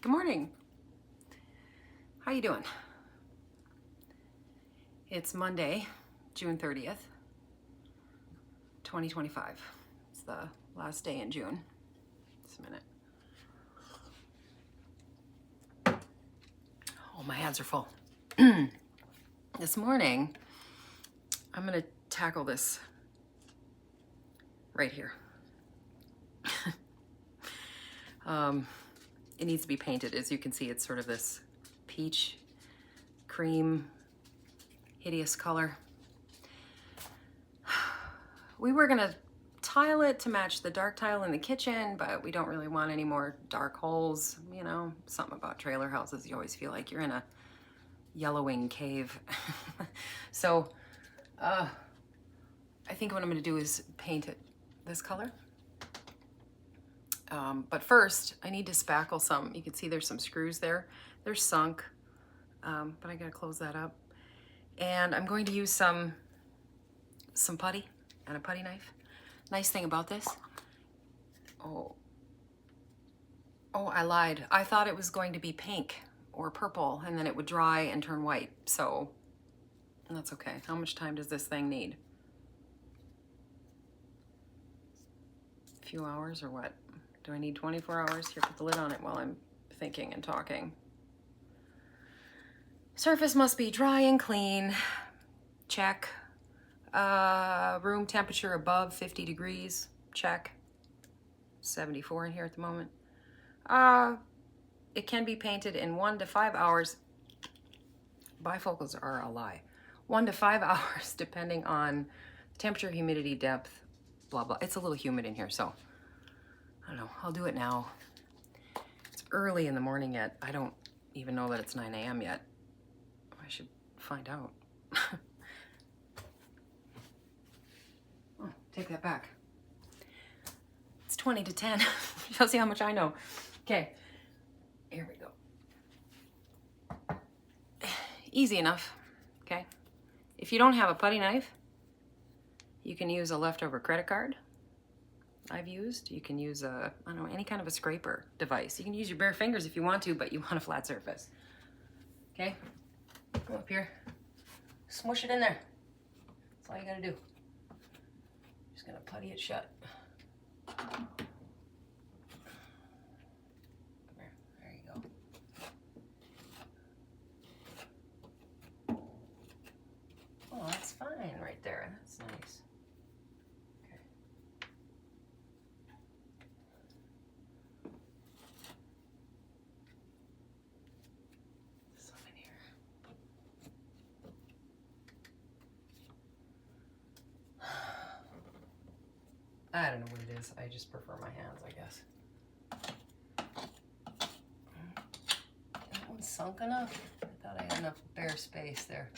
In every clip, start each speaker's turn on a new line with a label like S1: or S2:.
S1: Good morning. How you doing? It's Monday, June 30th, 2025. It's the last day in June. Just a minute. Oh, my hands are full. This morning, I'm going to tackle this right here. It needs to be painted. As you can see, it's sort of this peach, cream, hideous color. We were gonna tile it to match the dark tile in the kitchen, but we don't really want any more dark holes. You know, something about trailer houses, you always feel like you're in a yellowing cave. So, I think what I'm gonna do is paint it this color. But first, I need to spackle some. You can see there's some screws there. They're sunk, but I gotta close that up. And I'm going to use some putty and a putty knife. Nice thing about this, oh, I lied. I thought it was going to be pink or purple, and then it would dry and turn white. So that's okay. How much time does this thing need? A few hours or what? Do I need 24 hours? Here, put the lid on it while I'm thinking and talking. Surface must be dry and clean. Check. Room temperature above 50 degrees. Check. 74 in here at the moment. It can be painted in 1 to 5 hours. Bifocals are a lie. 1 to 5 hours depending on temperature, humidity, depth, blah, blah. It's a little humid in here, so I don't know. I'll do it now. It's early in the morning yet. I don't even know that it's 9 a.m. yet. I should find out. Oh, take that back. It's 20 to 10. You'll see how much I know. Okay, here we go. Easy enough, okay? If you don't have a putty knife, you can use a leftover credit card. I've used. You can use a, I don't know, any kind of a scraper device. You can use your bare fingers if you want to, but you want a flat surface. Okay? Go up here. Smush it in there. That's all you gotta do. Just gonna putty it shut. Come here. There you go. Oh, that's fine right there. That's nice. I don't know what it is. I just prefer my hands, I guess. That one's sunk enough? I thought I had enough bare space there.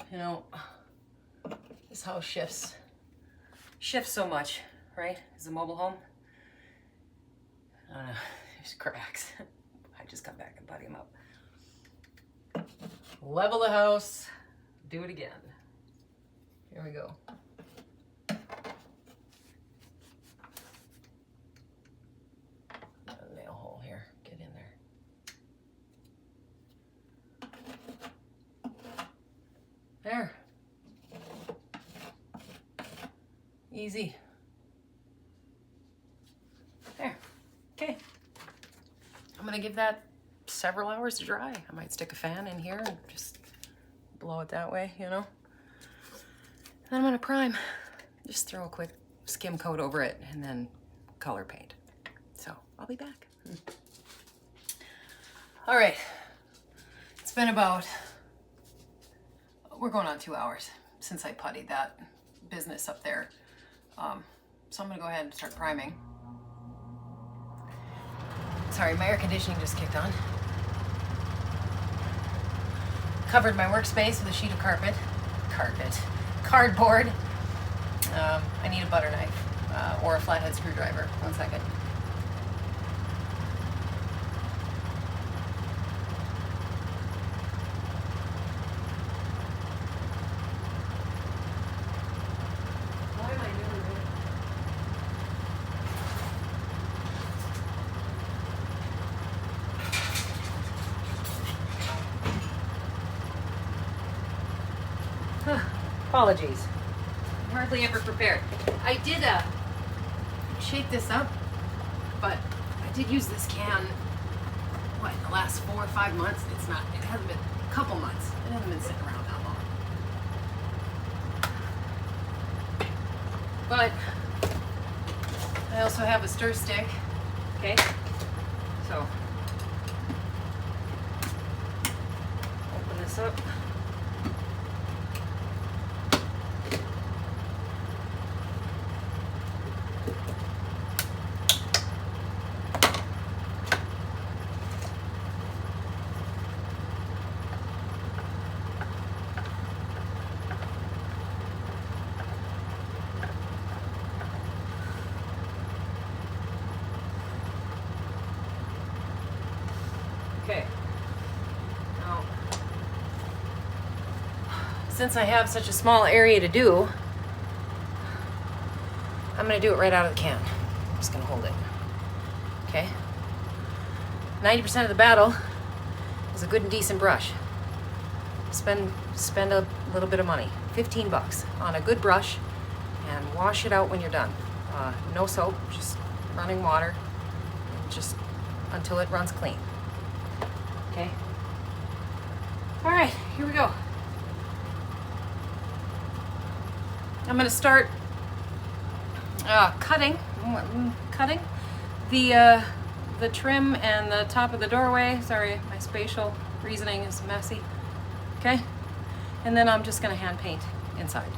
S1: You know, this house shifts so much, right? It's a mobile home. I don't know, there's cracks. I just come back and putty them up. Level the house, do it again. Here we go. Nail hole here, get in there. There. Easy. There. Okay. I'm gonna give that several hours to dry. I might stick a fan in here and just blow it that way, you know? Then I'm gonna prime. Just throw a quick skim coat over it and then color paint. So I'll be back. All right, it's been about, we're going on 2 hours since I puttied that business up there. So I'm gonna go ahead and start priming. Sorry, my air conditioning just kicked on. Covered my workspace with a sheet of cardboard. I need a butter knife or a flathead screwdriver. 1 second. Why am I doing Apologies. I'm hardly ever prepared. I did shake this up, but I did use this can, what, in the last 4 or 5 months? It hasn't been a couple months. It hasn't been sitting around that long. But I also have a stir stick, okay? So, open this up. Okay. Now, since I have such a small area to do, I'm going to do it right out of the can. I'm just going to hold it. Okay? 90% of the battle is a good and decent brush. Spend a little bit of money, $15 on a good brush, and wash it out when you're done. No soap, just running water, and just until it runs clean. Okay. All right, here we go. I'm going to start cutting the trim and the top of the doorway. Sorry, my spatial reasoning is messy. Okay, and then I'm just going to hand paint inside.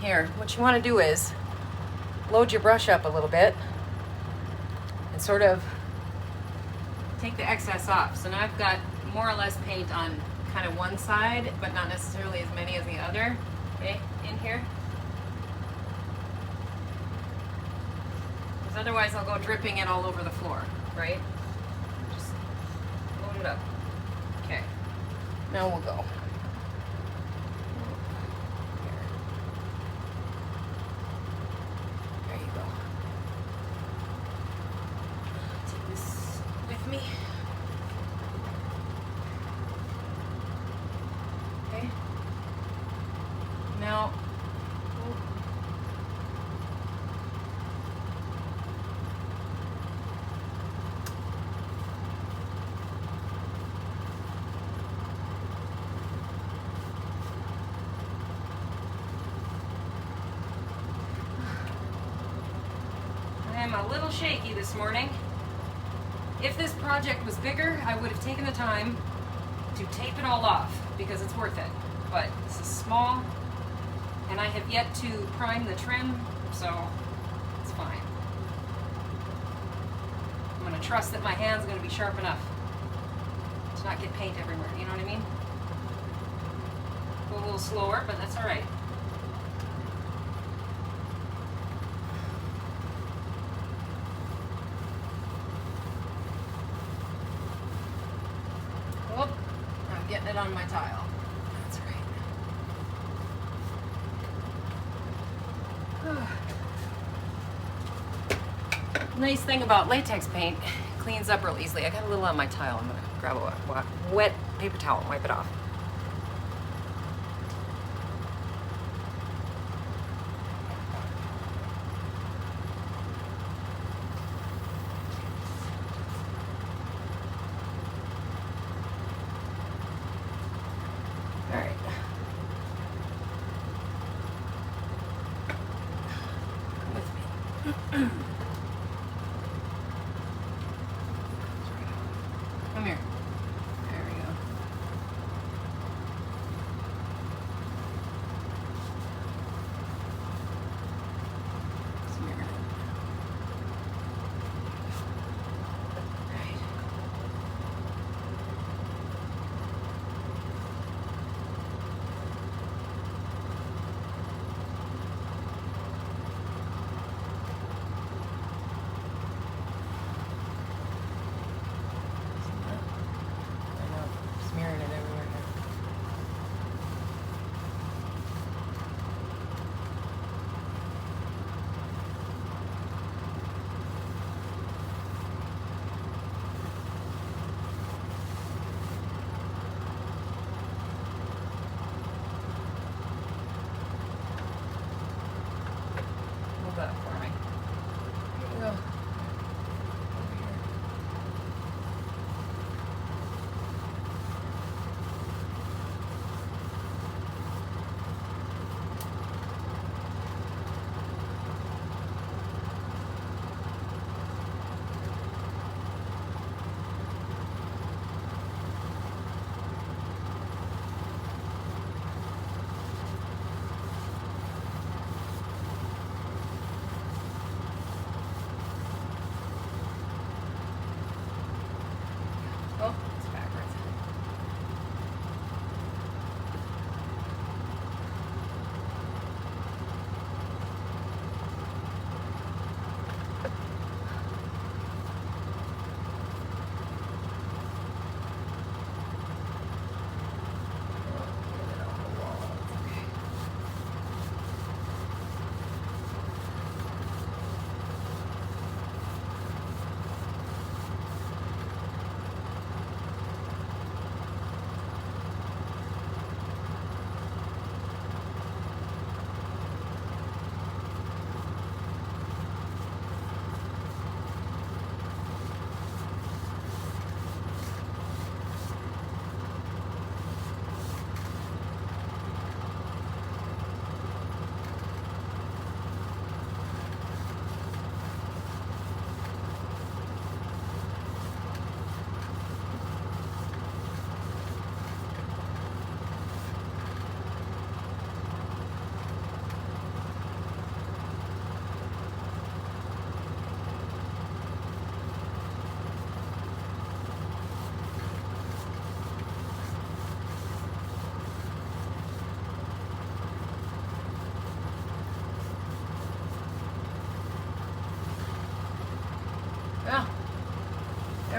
S1: Here, what you want to do is load your brush up a little bit and sort of take the excess off. So now I've got more or less paint on kind of one side, but not necessarily as many as the other. Okay, in here. Because otherwise I'll go dripping it all over the floor, right? Just load it up. Okay, now we'll go. Now, I am a little shaky this morning. If this project was bigger, I would have taken the time to tape it all off because it's worth it. But this is small. And I have yet to prime the trim, so it's fine. I'm going to trust that my hand's going to be sharp enough to not get paint everywhere, you know what I mean? Go a little slower, but that's all right. Whoop, I'm getting it on my tile. That's right. Nice thing about latex paint, it cleans up real easily. I got a little on my tile. I'm gonna grab a wet paper towel and wipe it off. All right. Come with me. Come here. There we go. Smear it. Right.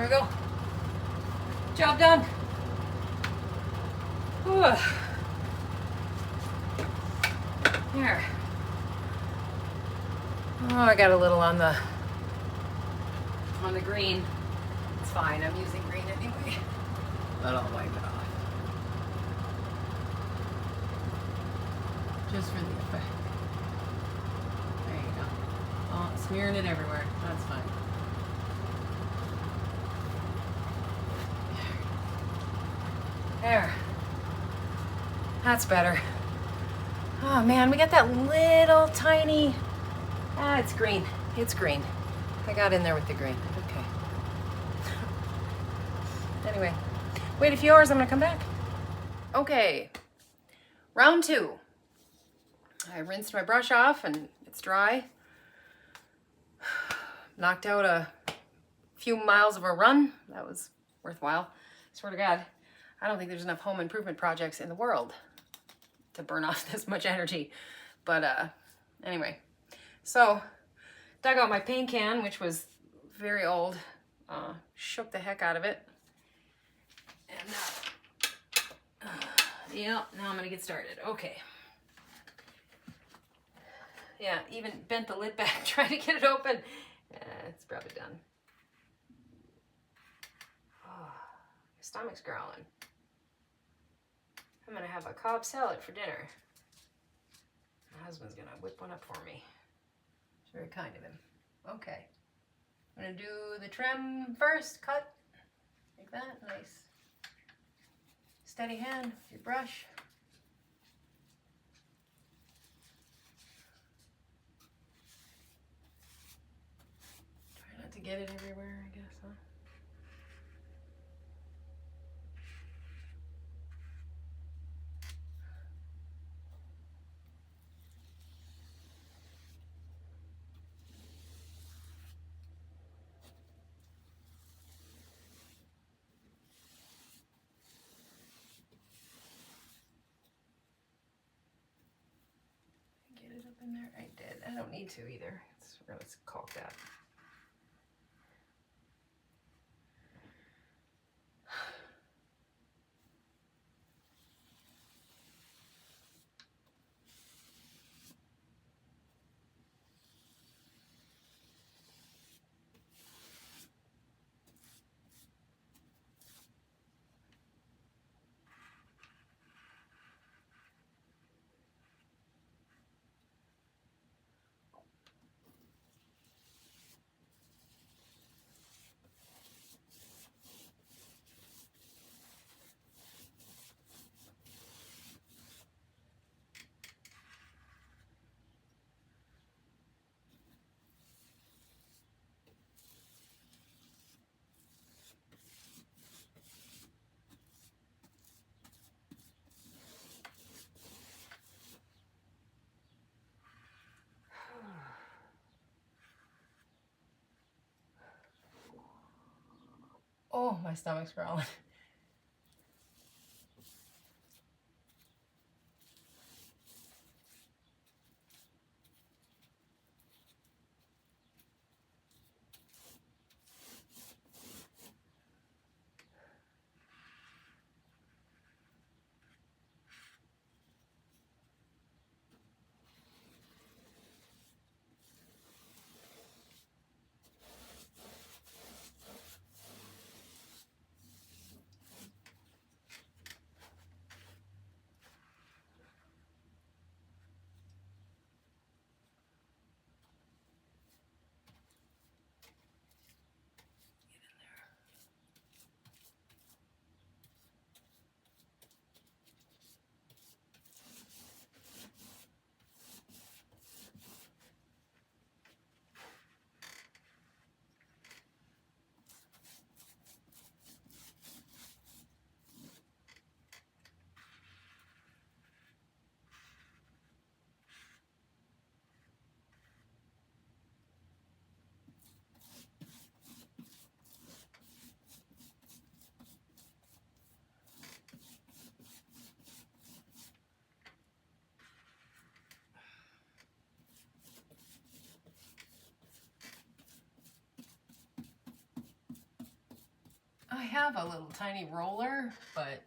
S1: There we go. Job done. Whew. Here. Oh, I got a little on the green. It's fine, I'm using green anyway. But I'll wipe it off. Just for the effect. There you go. Oh, smearing it everywhere. That's fine. There. That's better. Oh man, we got that little tiny... it's green. It's green. I got in there with the green. Okay. Anyway, wait a few hours, I'm gonna come back. Okay, round 2. I rinsed my brush off and it's dry. Knocked out a few miles of a run. That was worthwhile. Swear to God, I don't think there's enough home improvement projects in the world to burn off this much energy. But anyway, so dug out my paint can, which was very old. Shook the heck out of it. And yeah, now I'm gonna get started. Okay. Yeah, even bent the lid back trying to get it open. It's probably done. Oh, my stomach's growling. I'm gonna have a Cobb salad for dinner. My husband's gonna whip one up for me. It's very kind of him. Okay. I'm gonna do the trim first, cut like that, nice. Steady hand with your brush. Try not to get it everywhere, I guess, huh? Get it up in there? I did. I don't need to either. Let's caulk that. Oh, my stomach's growling. I have a little tiny roller, but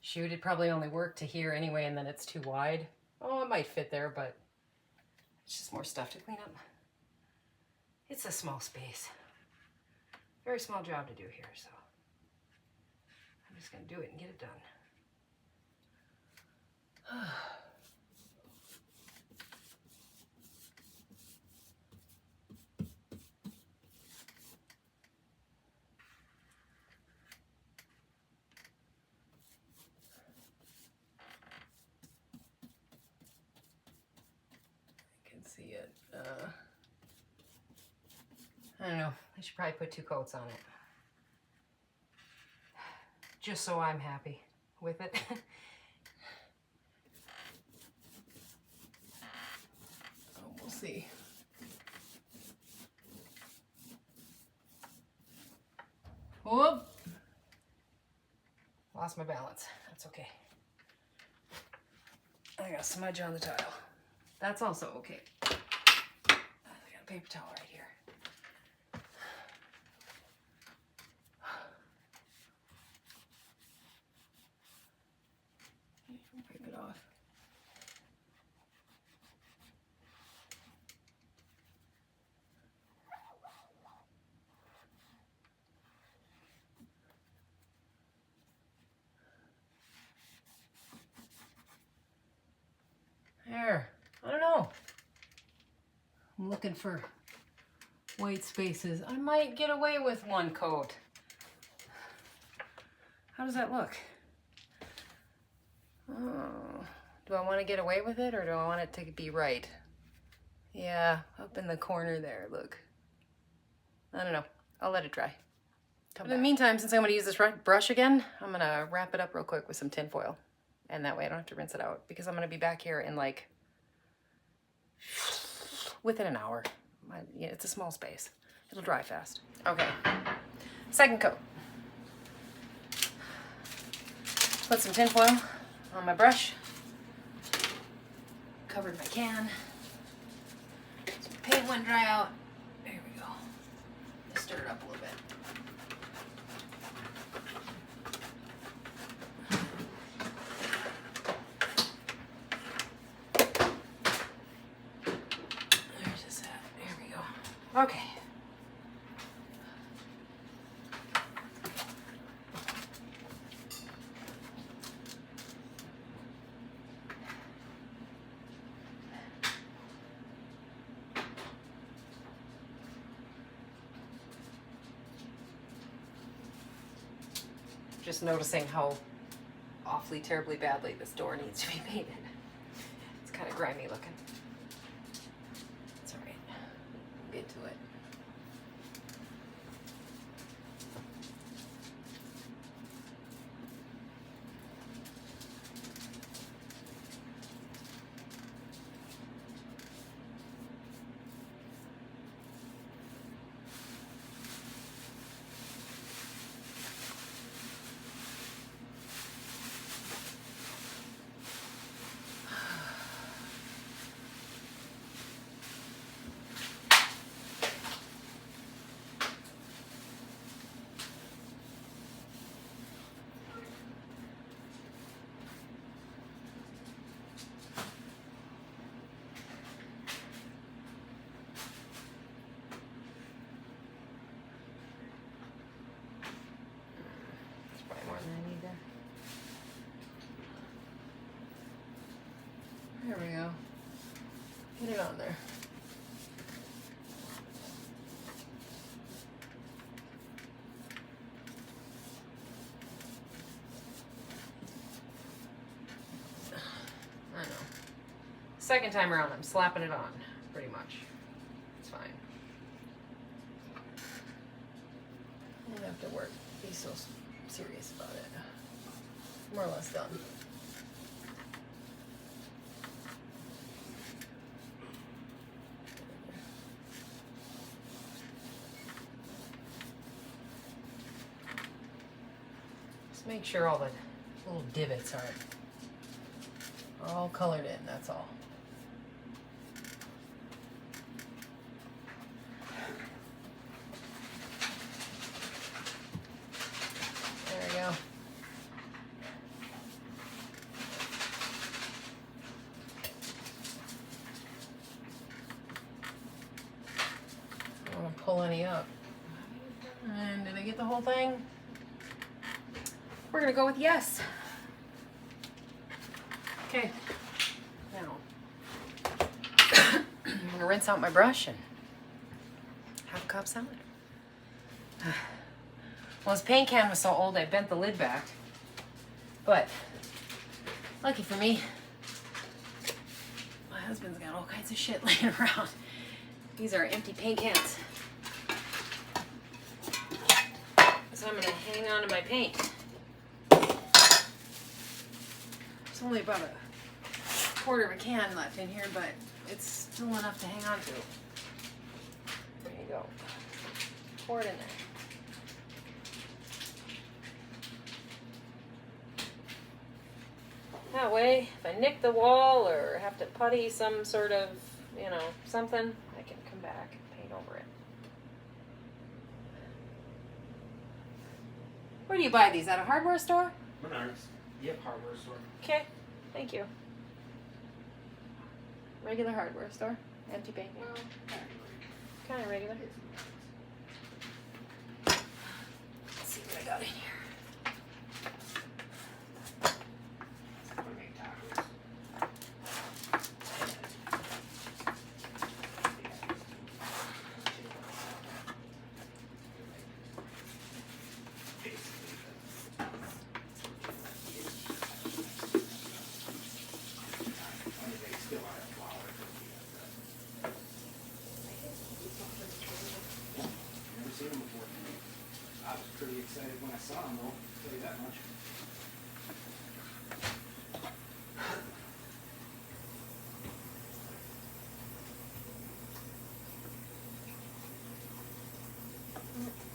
S1: shoot, it'd probably only work to here anyway, and then it's too wide. Oh, it might fit there, but it's just more stuff to clean up. It's a small space. Very small job to do here, so I'm just gonna do it and get it done. See it. I don't know. I should probably put 2 coats on it. Just so I'm happy with it. Oh, we'll see. Whoop! Lost my balance. That's okay. I got smudge on the tile. That's also okay. I got a paper towel right here. Wipe it off. There. I don't know. I'm looking for white spaces. I might get away with 1 coat. How does that look? Oh, do I want to get away with it, or do I want it to be right? Yeah, up in the corner there, look. I don't know. I'll let it dry. In the meantime, since I'm going to use this brush again, I'm going to wrap it up real quick with some tin foil. And that way I don't have to rinse it out, because I'm going to be back here in like within an hour. Yeah, it's a small space. It'll dry fast. Okay. Second coat. Put some tin foil on my brush. Covered my can. So paint wouldn't dry out. There we go. Just stir it up a little bit. There's this at. There we go. Okay. Just noticing how awfully terribly badly this door needs to be painted. It's kind of grimy looking. It's all right. We'll get to it. There we go. Get it on there. I know. Second time around, I'm slapping it on, pretty much. It's fine. I don't have to be so serious about it. More or less done. Make sure all the little divots are all colored in, that's all. they get the whole thing? We're gonna go with yes. Okay. Now, I'm gonna rinse out my brush and have a Cobb salad. Well, this paint can was so old I bent the lid back. But, lucky for me, my husband's got all kinds of shit laying around. These are empty paint cans. So I'm gonna hang on to my paint. There's only about a quarter of a can left in here, but it's still enough to hang on to. There you go. Pour it in there. That way, if I nick the wall or have to putty some sort of, you know, something, I can come back and paint over it. Where do you buy these? At a hardware store?
S2: Menards. Yep, hardware store.
S1: Okay, thank you. Regular hardware store? Empty paint?
S2: Well,
S1: Kind of regular. Let's see what I got in here.
S2: I was pretty excited when I saw him, though. I'll tell you that much.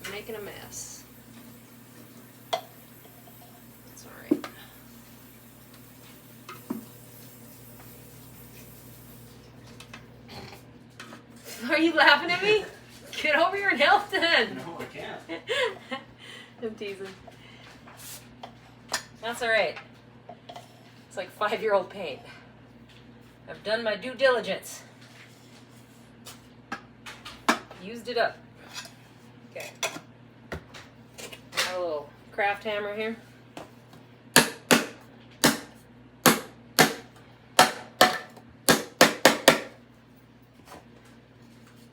S1: I'm making a mess. It's alright. Are you laughing at me? Get over here and help then.
S2: No, I can't.
S1: I'm teasing. That's alright. It's like 5-year-old paint. I've done my due diligence. Used it up. Okay. Got a little craft hammer here.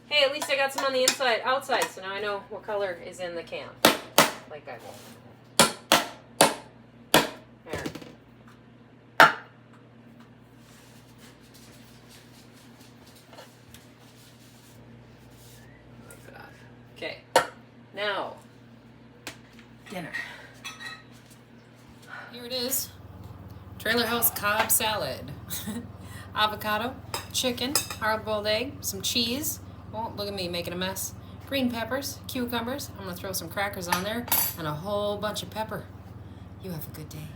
S1: Hey, at least I got some on the inside, outside, so now I know what color is in the can. Like I will. There. Wipe it off. Okay. Now, dinner. Here it is. Trailer House Cobb salad. Avocado, chicken, hard-boiled egg, some cheese. Oh, look at me making a mess. Green peppers, cucumbers. I'm gonna throw some crackers on there and a whole bunch of pepper. You have a good day.